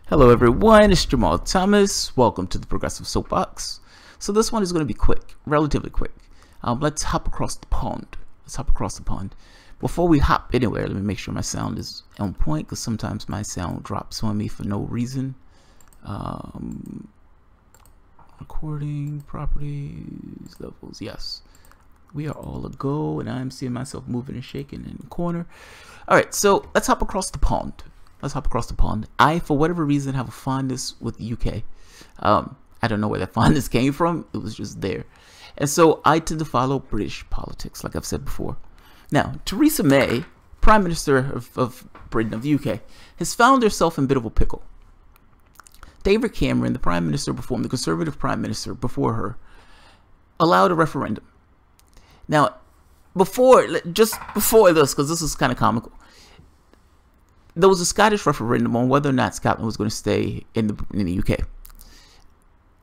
Hello everyone, it's Jamal Thomas. Welcome to the Progressive Soapbox. So this one is going to be quick, relatively quick. Let's hop across the pond. Before we hop anywhere, let me make sure my sound is on point, because sometimes my sound drops on me for no reason. Recording, properties, levels, yes. We are all a go, and I'm seeing myself moving and shaking in the corner. Alright, so let's hop across the pond. I, for whatever reason, have a fondness with the UK. I don't know where that fondness came from. It was just there. And so I tend to follow British politics, like I've said before. Now, Theresa May, Prime Minister of Britain, of the UK, has found herself in a bit of a pickle. David Cameron, the Prime Minister before him, the Conservative Prime Minister before her, allowed a referendum. Now, just before this, because this is kind of comical, there was a Scottish referendum on whether or not Scotland was going to stay in the UK.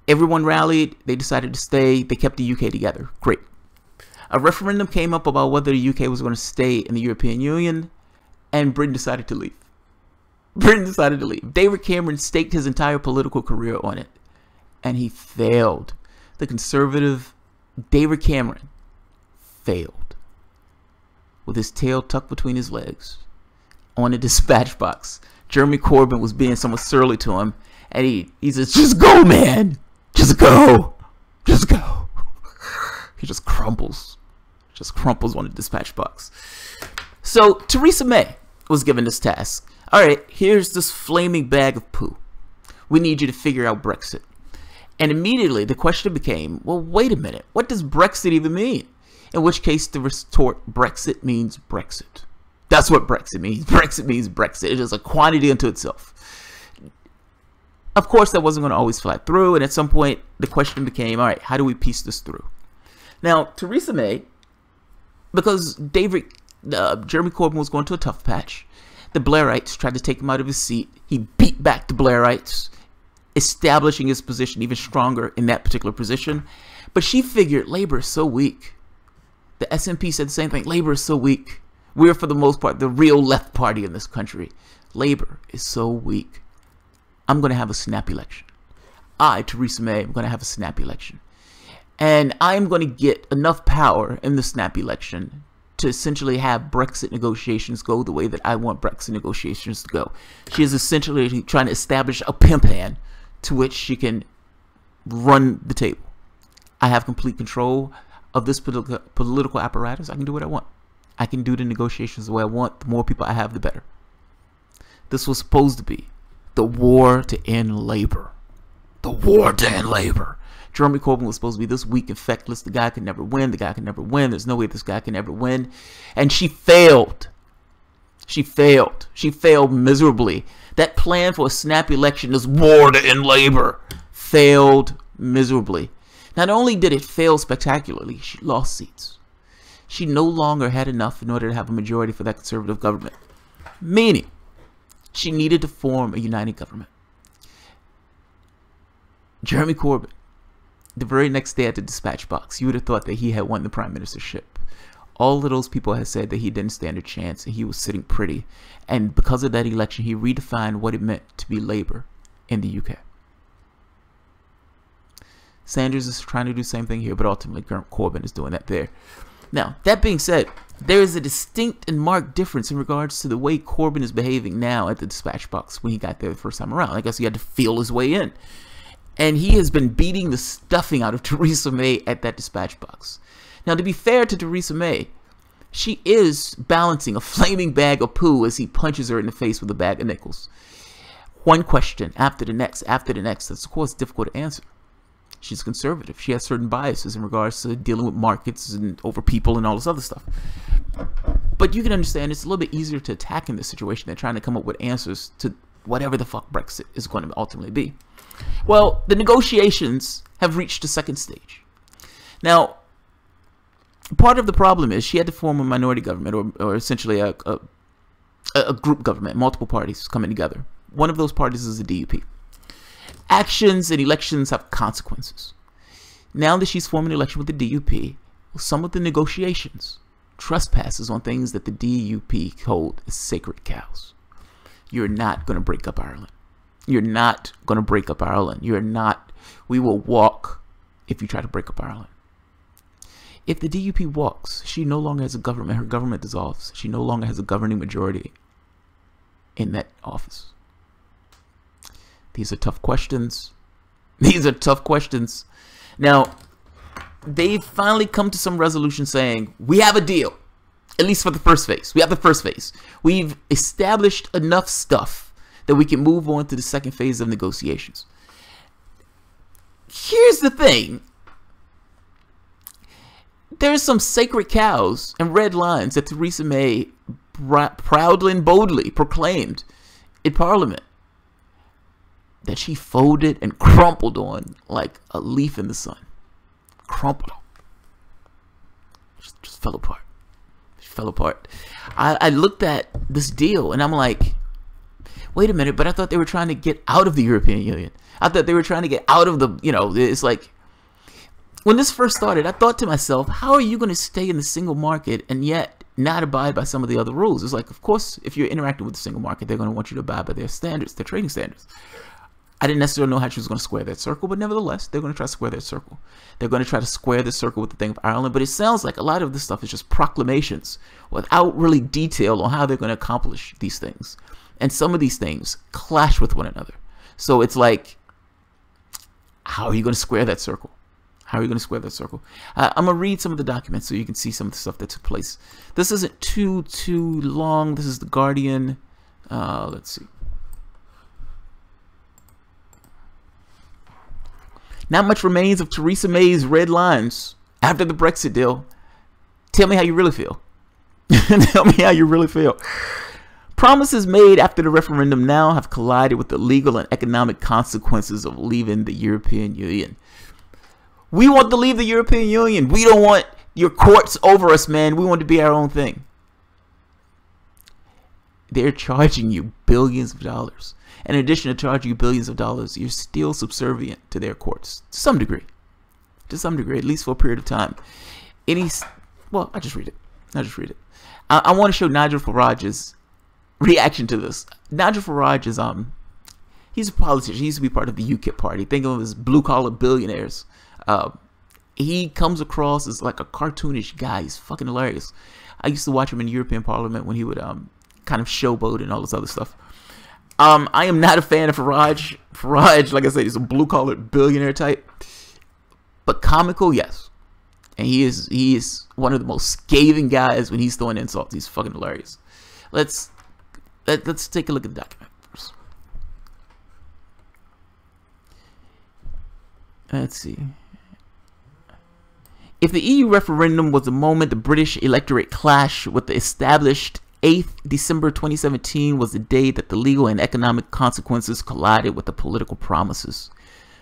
Everyone rallied. They decided to stay. They kept the UK together. Great. A referendum came up about whether the UK was going to stay in the European Union, and Britain decided to leave. David Cameron staked his entire political career on it, and he failed. The Conservative David Cameron failed with his tail tucked between his legs. On a dispatch box, Jeremy Corbyn was being somewhat surly to him, and he says, "Just go, man, just go." He just crumples on the dispatch box. So Theresa May was given this task. All right, here's this flaming bag of poo. We need you to figure out Brexit. And immediately the question became, well, wait a minute, what does Brexit even mean? In which case the retort, Brexit means Brexit. That's what Brexit means. Brexit means Brexit. It is a quantity unto itself. Of course, that wasn't going to always fly through. And at some point, the question became, all right, how do we piece this through? Now, Theresa May, because Jeremy Corbyn was going to a tough patch, the Blairites tried to take him out of his seat. He beat back the Blairites, establishing his position even stronger in that particular position. But she figured Labour is so weak. The SNP said the same thing. Labour is so weak. We're, for the most part, the real left party in this country. Labour is so weak. I'm going to have a snap election. I, Theresa May, am going to have a snap election. And I'm going to get enough power in the snap election to essentially have Brexit negotiations go the way that I want Brexit negotiations to go. She is essentially trying to establish a pimp hand to which she can run the table. I have complete control of this political apparatus. I can do what I want. I can do the negotiations the way I want. The more people I have, the better. This was supposed to be the war to end labor. The war to end labor. Jeremy Corbyn was supposed to be this weak and feckless. The guy could never win. There's no way this guy can ever win. And she failed. She failed miserably. That plan for a snap election, this war to end labor, failed miserably. Not only did it fail spectacularly, she lost seats. She no longer had enough in order to have a majority for that Conservative government. Meaning, she needed to form a united government. Jeremy Corbyn, the very next day at the dispatch box, you would have thought that he had won the prime ministership. All of those people had said that he didn't stand a chance and he was sitting pretty. And because of that election, he redefined what it meant to be Labour in the UK. Sanders is trying to do the same thing here, but ultimately Corbyn is doing that there. Now, that being said, there is a distinct and marked difference in regards to the way Corbyn is behaving now at the dispatch box when he got there the first time around. I guess he had to feel his way in. And he has been beating the stuffing out of Theresa May at that dispatch box. Now, to be fair to Theresa May, she is balancing a flaming bag of poo as he punches her in the face with a bag of nickels. One question after the next, that's of course difficult to answer. She's conservative. She has certain biases in regards to dealing with markets and over people and all this other stuff. But you can understand it's a little bit easier to attack in this situation than trying to come up with answers to whatever the fuck Brexit is going to ultimately be. Well, the negotiations have reached the second stage. Now, part of the problem is she had to form a minority government or essentially a group government, multiple parties coming together. One of those parties is the DUP. Actions and elections have consequences. Now that she's forming an election with the DUP, some of the negotiations trespasses on things that the DUP hold as sacred cows. You're not going to break up Ireland. You're not going to break up Ireland. You're not. We will walk if you try to break up Ireland. If the DUP walks, she no longer has a government. Her government dissolves. She no longer has a governing majority in that office. These are tough questions. These are tough questions. Now, they've finally come to some resolution saying, we have a deal, at least for the first phase. We have the first phase. We've established enough stuff that we can move on to the second phase of negotiations. Here's the thing. There's some sacred cows and red lines that Theresa May proudly and boldly proclaimed in Parliament that she folded and crumpled on like a leaf in the sun. Crumpled. Just fell apart. Just fell apart. I looked at this deal and I'm like, wait a minute, but I thought they were trying to get out of the European Union. I thought they were trying to get out of the, you know, it's like, when this first started, I thought to myself, how are you going to stay in the single market and yet not abide by some of the other rules? It's like, of course, if you're interacting with the single market, they're going to want you to abide by their standards, their trading standards. I didn't necessarily know how she was going to square that circle, but nevertheless, they're going to try to square that circle. They're going to try to square the circle with the thing of Ireland, but it sounds like a lot of this stuff is just proclamations without really detail on how they're going to accomplish these things. And some of these things clash with one another. So it's like, how are you going to square that circle? How are you going to square that circle? I'm going to read some of the documents so you can see some of the stuff that took place. This isn't too long. This is The Guardian. Let's see. Not much remains of Theresa May's red lines after the Brexit deal. Tell me how you really feel. Tell me how you really feel. Promises made after the referendum now have collided with the legal and economic consequences of leaving the European Union. We want to leave the European Union. We don't want your courts over us, man. We want to be our own thing. They're charging you billions of dollars. In addition to charging you billions of dollars, you're still subservient to their courts to some degree. To some degree, at least for a period of time. Well, I just read it. I want to show Nigel Farage's reaction to this. Nigel Farage is he's a politician. He used to be part of the UKIP party. Think of him as blue-collar billionaires. He comes across as like a cartoonish guy. He's fucking hilarious. I used to watch him in the European Parliament when he would kind of showboat and all this other stuff. I am not a fan of Farage. Farage, like I said, he's a blue-collar billionaire type. But comical, yes. And he is one of the most scathing guys when he's throwing insults. He's fucking hilarious. Let's take a look at the document first. Let's see. If the EU referendum was the moment the British electorate clashed with the established 8th December 2017 was the day that the legal and economic consequences collided with the political promises.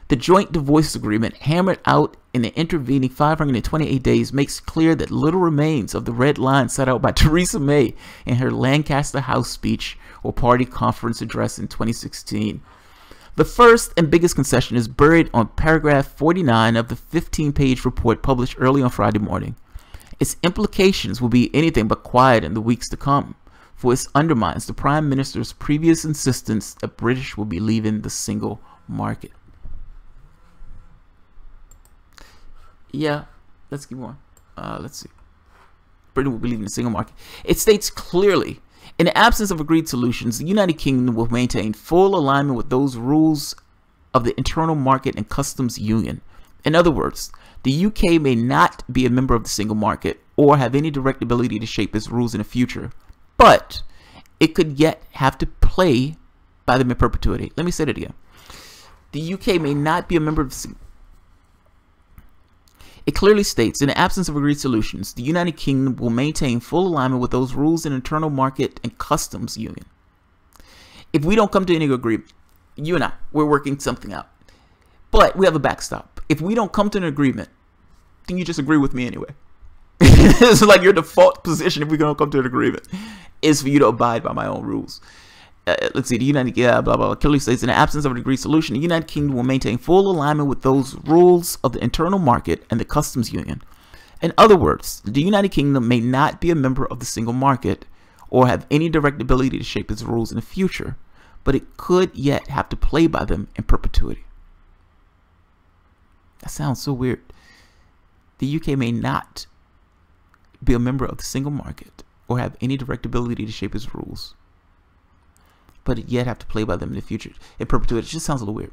The joint divorce agreement, hammered out in the intervening 528 days, makes clear that little remains of the red line set out by Theresa May in her Lancaster House speech or party conference address in 2016. The first and biggest concession is buried on paragraph 49 of the 15-page report published early on Friday morning. Its implications will be anything but quiet in the weeks to come, for it undermines the Prime Minister's previous insistence that British will be leaving the single market. Yeah, let's keep on. Let's see. Britain will be leaving the single market. It states clearly, in the absence of agreed solutions, the United Kingdom will maintain full alignment with those rules of the internal market and customs union. In other words, the UK may not be a member of the single market or have any direct ability to shape its rules in the future, but it could yet have to play by them in perpetuity. Let me say that again. The UK may not be a member of the single. It clearly states, in the absence of agreed solutions, the United Kingdom will maintain full alignment with those rules in internal market and customs union. If we don't come to any agreement, you and I, we're working something out. But we have a backstop. If we don't come to an agreement, then you just agree with me anyway. It's like your default position if we don't come to an agreement is for you to abide by my own rules. Let's see, the United Kingdom, blah, blah, blah, clearly states, in the absence of an agreed solution, the United Kingdom will maintain full alignment with those rules of the internal market and the customs union. In other words, the United Kingdom may not be a member of the single market or have any direct ability to shape its rules in the future, but it could yet have to play by them in perpetuity. That sounds so weird. The UK may not be a member of the single market or have any direct ability to shape its rules, but it yet have to play by them in the future in perpetuity. It just sounds a little weird.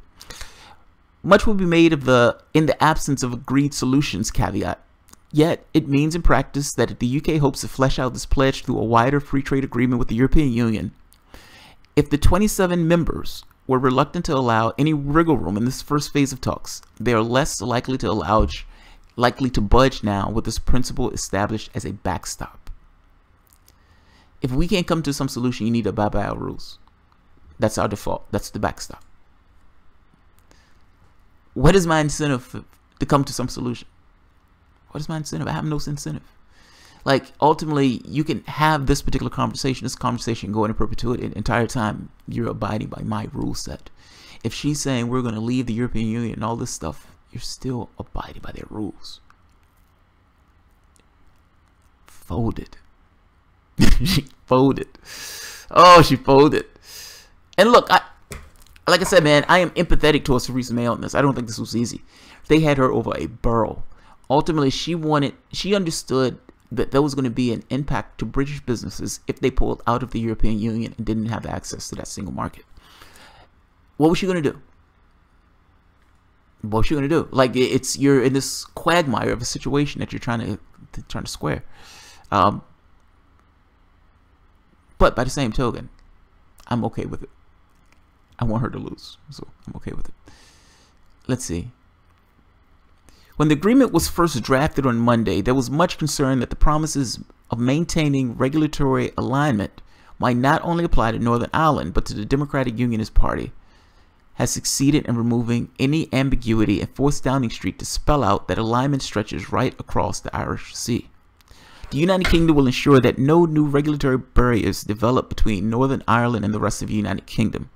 Much will be made of the "in the absence of agreed solutions" caveat. Yet, it means in practice that if the UK hopes to flesh out this pledge through a wider free trade agreement with the European Union, if the 27 members were reluctant to allow any wriggle room in this first phase of talks, they are less likely to budge now with this principle established as a backstop. If we can't come to some solution, you need to abide by our rules. That's our default. That's the backstop. What is my incentive to come to some solution? What is my incentive? I have no incentive. Like, ultimately, you can have this particular conversation, this conversation go into perpetuity. The entire time, you're abiding by my rule set. If she's saying we're going to leave the European Union and all this stuff, you're still abiding by their rules. Folded. She folded. Oh, she folded. And look, like I said, man, I am empathetic towards Theresa May on this. I don't think this was easy. They had her over a barrel. Ultimately, she understood that there was going to be an impact to British businesses if they pulled out of the European Union and didn't have access to that single market. What was she going to do? What was she going to do? Like, you're in this quagmire of a situation that you're trying to square. But by the same token, I'm okay with it. I want her to lose, so I'm okay with it. Let's see. When the agreement was first drafted on Monday, there was much concern that the promises of maintaining regulatory alignment might not only apply to Northern Ireland, but to the Democratic Unionist Party, has succeeded in removing any ambiguity and forced Downing Street to spell out that alignment stretches right across the Irish Sea. The United Kingdom will ensure that no new regulatory barriers develop between Northern Ireland and the rest of the United Kingdom,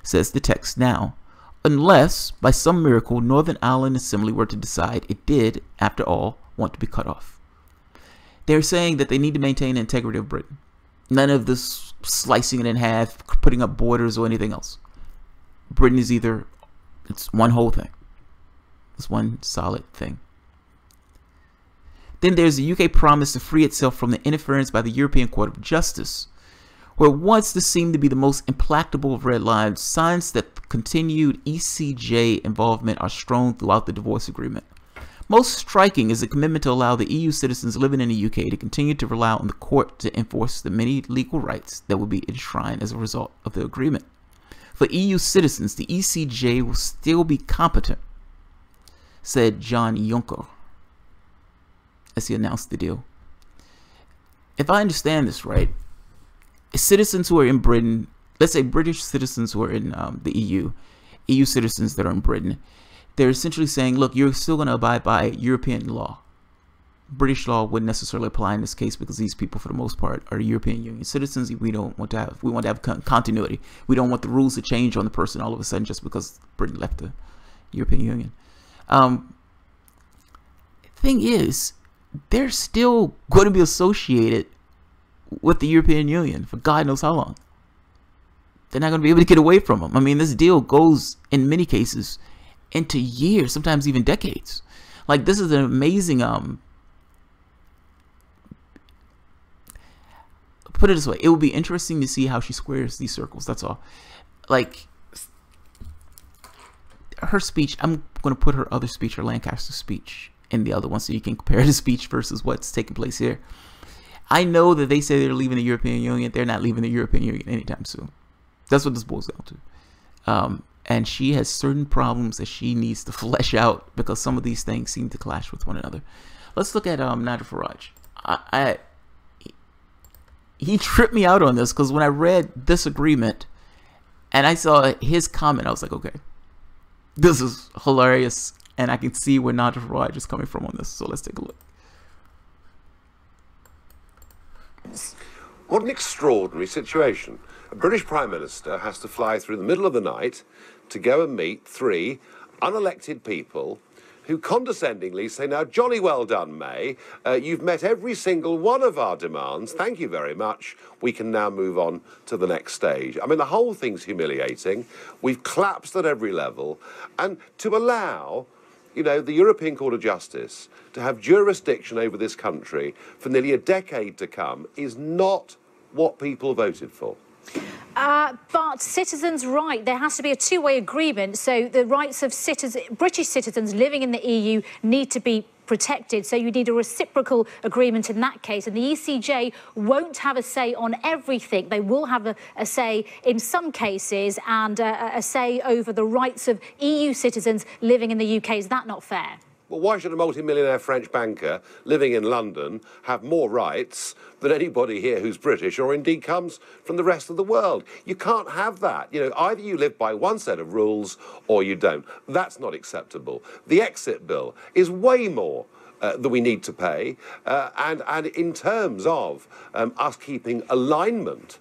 says the text now, unless, by some miracle, Northern Ireland Assembly were to decide it did, after all, want to be cut off. They're saying that they need to maintain the integrity of Britain. None of this slicing it in half, putting up borders, or anything else. Britain is it's one whole thing. It's one solid thing. Then there's the UK promise to free itself from the interference by the European Court of Justice, where once this seemed to be the most implacable of red lines, signs that continued ECJ involvement are strewn throughout the divorce agreement. Most striking is the commitment to allow the EU citizens living in the UK to continue to rely on the court to enforce the many legal rights that will be enshrined as a result of the agreement. For EU citizens, the ECJ will still be competent, said John Juncker as he announced the deal. If I understand this right, citizens who are in Britain, let's say British citizens who are in the EU citizens that are in Britain, they're essentially saying, look, you're still going to abide by European law. British law wouldn't necessarily apply in this case because these people, for the most part, are European Union citizens. We want to have continuity. We don't want the rules to change on the person all of a sudden just because Britain left the European Union. Thing is, they're still going to be associated with the European Union for God knows how long. They're not going to be able to get away from them. I mean, this deal goes, in many cases, into years, sometimes even decades. Like, this is an amazing, put it this way, it will be interesting to see how she squares these circles, that's all. Like, her speech, I'm going to put her other speech, her Lancaster speech, in the other one so you can compare the speech versus what's taking place here. I know that they say they're leaving the European Union. They're not leaving the European Union anytime soon. That's what this boils down to. And she has certain problems that she needs to flesh out because some of these things seem to clash with one another. Let's look at Nigel Farage. He tripped me out on this because when I read this agreement and I saw his comment, I was like, okay, this is hilarious. And I can see where Nigel Farage is coming from on this. So let's take a look. What an extraordinary situation. A British Prime Minister has to fly through the middle of the night to go and meet 3 unelected people who condescendingly say, now, jolly well done, May. You've met every single one of our demands. Thank you very much. We can now move on to the next stage. I mean, the whole thing's humiliating. We've collapsed at every level. And to allow, you know, the European Court of Justice to have jurisdiction over this country for nearly a decade to come is not what people voted for. But citizens' right, there has to be a two-way agreement. So the rights of British citizens living in the EU need to be protected. So you need a reciprocal agreement in that case. And the ECJ won't have a say on everything. They will have a say in some cases and a say over the rights of EU citizens living in the UK. Is that not fair? Well, why should a multi-millionaire French banker living in London have more rights than anybody here who's British or indeed comes from the rest of the world? You can't have that. You know, either you live by one set of rules or you don't. That's not acceptable. The exit bill is way more that we need to pay. And in terms of us keeping alignment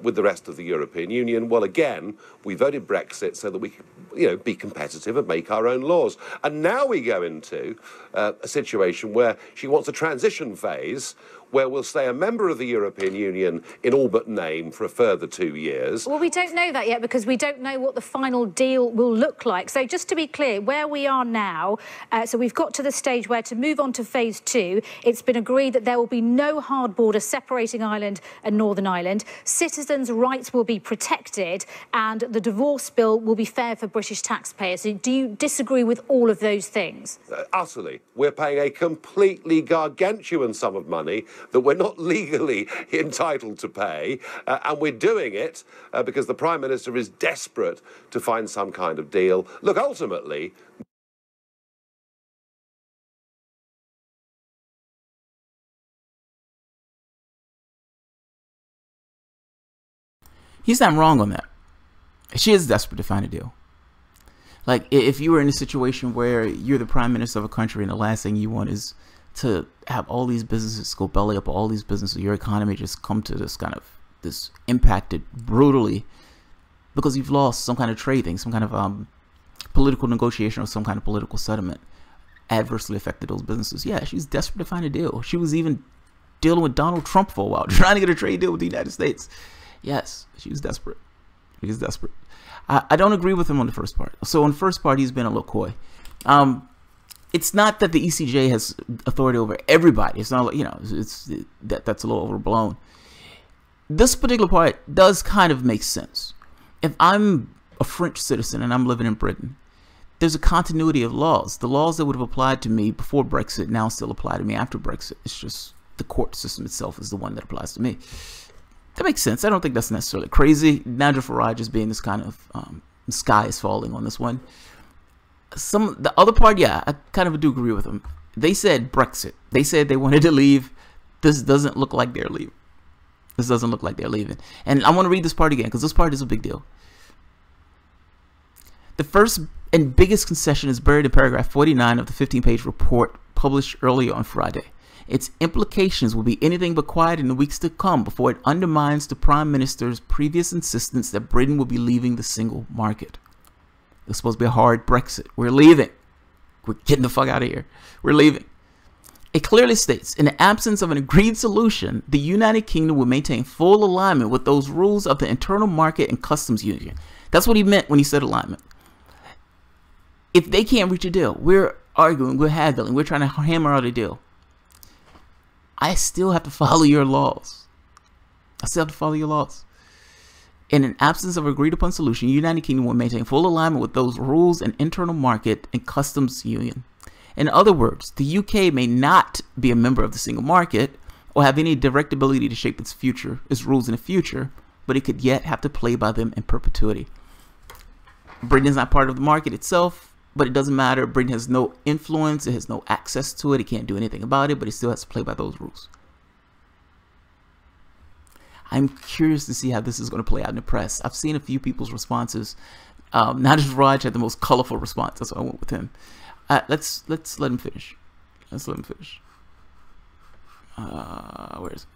with the rest of the European Union, well, again, we voted Brexit so that we could, you know, be competitive and make our own laws. And now we go into a situation where she wants a transition phase where we'll stay a member of the European Union in all but name for a further 2 years. Well, we don't know that yet because we don't know what the final deal will look like. So just to be clear, where we are now, so we've got to the stage where to move on to phase 2, it's been agreed that there will be no hard border separating Ireland and Northern Ireland. Citizens' rights will be protected and the divorce bill will be fair for British taxpayers. So do you disagree with all of those things? Utterly. We're paying a completely gargantuan sum of money that we're not legally entitled to pay, and we're doing it because the Prime Minister is desperate to find some kind of deal. Look, ultimately, he's not wrong on that. She is desperate to find a deal. Like, if you were in a situation where you're the prime minister of a country and the last thing you want is to have all these businesses go belly up, all these businesses, your economy just come to this impacted brutally because you've lost some kind of trade thing, some kind of political negotiation or some kind of political settlement adversely affected those businesses. Yeah, she's desperate to find a deal. She was even dealing with Donald Trump for a while, trying to get a trade deal with the United States. Yes, she was desperate. He was desperate. I don't agree with him on the first part. So on the first part, he's been a little coy. It's not that the ECJ has authority over everybody. It's not, you know, that's a little overblown. This particular part does kind of make sense. If I'm a French citizen and I'm living in Britain, there's a continuity of laws. The laws that would have applied to me before Brexit now still apply to me after Brexit. It's just the court system itself is the one that applies to me. That makes sense. I don't think that's necessarily crazy. Nigel Farage is being this kind of the sky is falling on this one. The other part, yeah, I kind of do agree with them. They said Brexit. They said they wanted to leave. This doesn't look like they're leaving. This doesn't look like they're leaving. And I want to read this part again because this part is a big deal. The first and biggest concession is buried in paragraph 49 of the 15-page report published earlier on Friday. Its implications will be anything but quiet in the weeks to come before it undermines the Prime Minister's previous insistence that Britain will be leaving the single market. It's supposed to be a hard Brexit. We're leaving. We're getting the fuck out of here. We're leaving. It clearly states, in the absence of an agreed solution, the United Kingdom will maintain full alignment with those rules of the internal market and customs union. That's what he meant when he said alignment. If they can't reach a deal, we're arguing, we're haggling, we're trying to hammer out a deal. I still have to follow your laws. I still have to follow your laws. In an absence of agreed upon solution, the United Kingdom will maintain full alignment with those rules and internal market and customs union. In other words, the UK may not be a member of the single market or have any direct ability to shape its future, its rules in the future, but it could yet have to play by them in perpetuity. Britain is not part of the market itself, but it doesn't matter. Britain has no influence. It has no access to it. It can't do anything about it, but it still has to play by those rules. I'm curious to see how this is going to play out in the press. I've seen a few people's responses. Nigel Farage had the most colorful response. That's why I went with him. Let's let him finish. Let's let him finish. Where is it?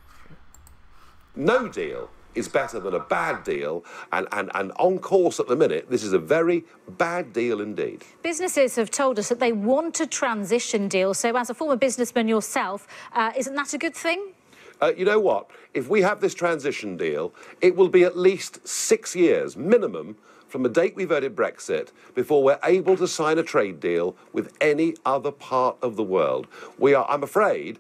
No deal is better than a bad deal, and on course at the minute, this is a very bad deal indeed. Businesses have told us that they want a transition deal, so as a former businessman yourself, isn't that a good thing? You know what? If we have this transition deal, it will be at least 6 years minimum from the date we voted Brexit before we're able to sign a trade deal with any other part of the world. I'm afraid,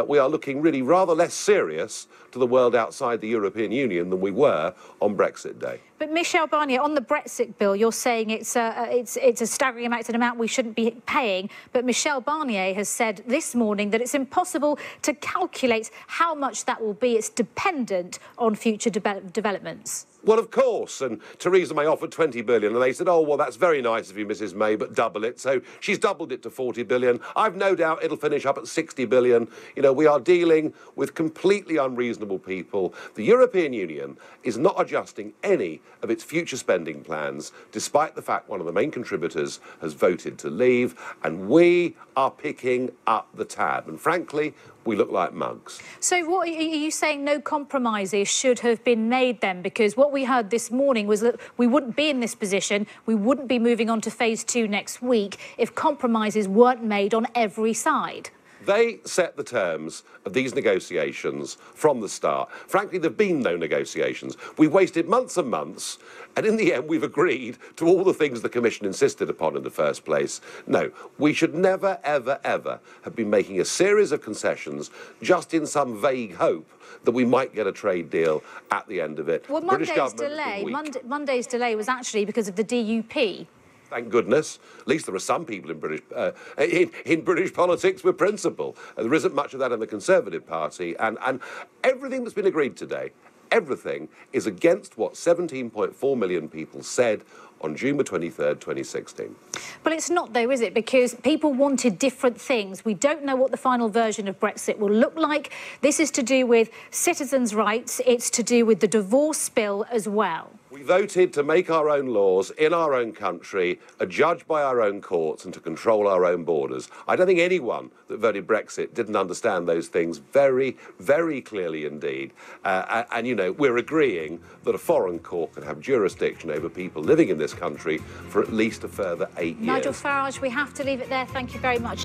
we are looking really rather less serious to the world outside the European Union than we were on Brexit Day. But Michel Barnier, on the Brexit bill, you're saying it's a staggering amount, it's an amount we shouldn't be paying. But Michel Barnier has said this morning that it's impossible to calculate how much that will be. It's dependent on future developments. Well, of course, and Theresa May offered 20 billion, and they said, oh, well, that's very nice of you, Mrs May, but double it. So she's doubled it to 40 billion. I've no doubt it'll finish up at 60 billion. You know, we are dealing with completely unreasonable people. The European Union is not adjusting any of its future spending plans, despite the fact one of the main contributors has voted to leave, and we are picking up the tab. And frankly, we look like mugs. So what are you saying? No compromises should have been made then? Because what we heard this morning was that we wouldn't be in this position, we wouldn't be moving on to phase 2 next week if compromises weren't made on every side. They set the terms of these negotiations from the start. Frankly, there have been no negotiations. We've wasted months and months, and in the end, we've agreed to all the things the Commission insisted upon in the first place. No, we should never, ever, ever have been making a series of concessions just in some vague hope that we might get a trade deal at the end of it. Well, Monday's delay was actually because of the DUP. Thank goodness. At least there are some people in British politics with principle. There isn't much of that in the Conservative Party. And everything that's been agreed today, everything is against what 17.4 million people said on June the 23rd, 2016. But it's not, though, is it? Because people wanted different things. We don't know what the final version of Brexit will look like. This is to do with citizens' rights. It's to do with the divorce bill as well. We voted to make our own laws in our own country, adjudged by our own courts, and to control our own borders. I don't think anyone that voted Brexit didn't understand those things very, very clearly indeed. And, you know, we're agreeing that a foreign court can have jurisdiction over people living in this country for at least a further 8 years. Nigel Farage, we have to leave it there. Thank you very much.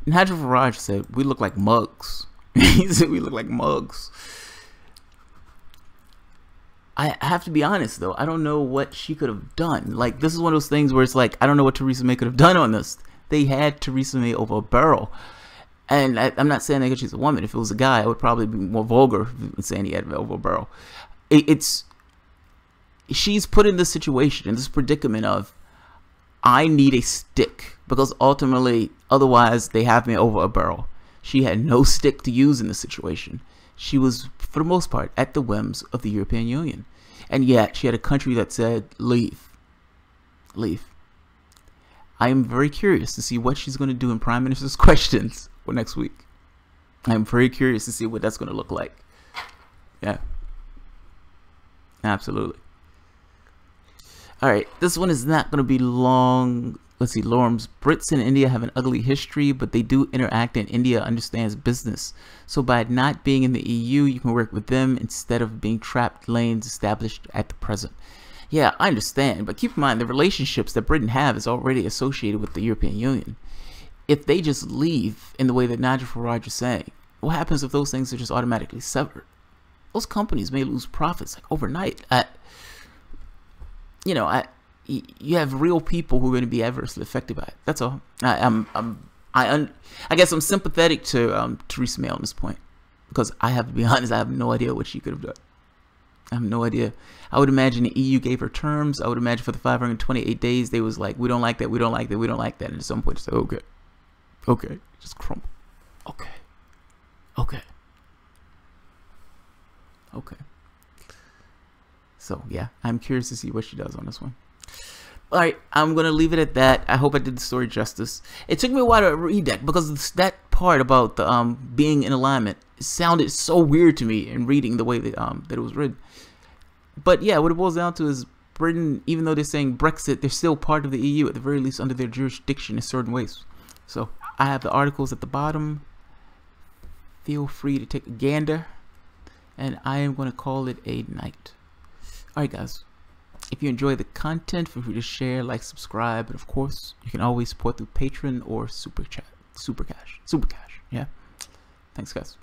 Nigel Farage said, we look like mugs. He said we look like mugs. I have to be honest, though. I don't know what she could have done. Like, this is one of those things where it's like, I don't know what Theresa May could have done on this. They had Theresa May over a barrel. And I'm not saying that because she's a woman. If it was a guy, I would probably be more vulgar than saying he had over a barrel. She's put in this situation, in this predicament of, I need a stick. Because ultimately, otherwise, they have me over a barrel. She had no stick to use in this situation. She was, for the most part, at the whims of the European Union. And yet, she had a country that said, leave. Leave. I am very curious to see what she's going to do in Prime Minister's Questions for next week. I am very curious to see what that's going to look like. Yeah. Absolutely. All right. This one is not going to be long. Let's see, Lorms. Brits and India have an ugly history, but they do interact and India understands business. So by not being in the EU, you can work with them instead of being trapped lanes established at the present. Yeah, I understand, but keep in mind the relationships that Britain have is already associated with the European Union. If they just leave in the way that Nigel Farage is saying, what happens if those things are just automatically severed? Those companies may lose profits like overnight. You have real people who are going to be adversely affected by it. That's all. I guess I'm sympathetic to Theresa May on this point because I have to be honest. I have no idea what she could have done. I have no idea. I would imagine the EU gave her terms. I would imagine for the 528 days they was like, we don't like that, we don't like that, we don't like that. And at some point, it's like, okay, just crumble. Okay. So yeah, I'm curious to see what she does on this one. All right, I'm going to leave it at that. I hope I did the story justice. It took me a while to read that because that part about the being in alignment sounded so weird to me in reading the way that it was written. But yeah, what it boils down to is Britain, even though they're saying Brexit, they're still part of the EU, at the very least under their jurisdiction in certain ways. So I have the articles at the bottom feel free to take a gander, and I am going to call it a night. Alright guys, if you enjoy the content, feel free to share, like, subscribe, and of course you can always support through Patreon or Super Cash. Yeah, thanks guys.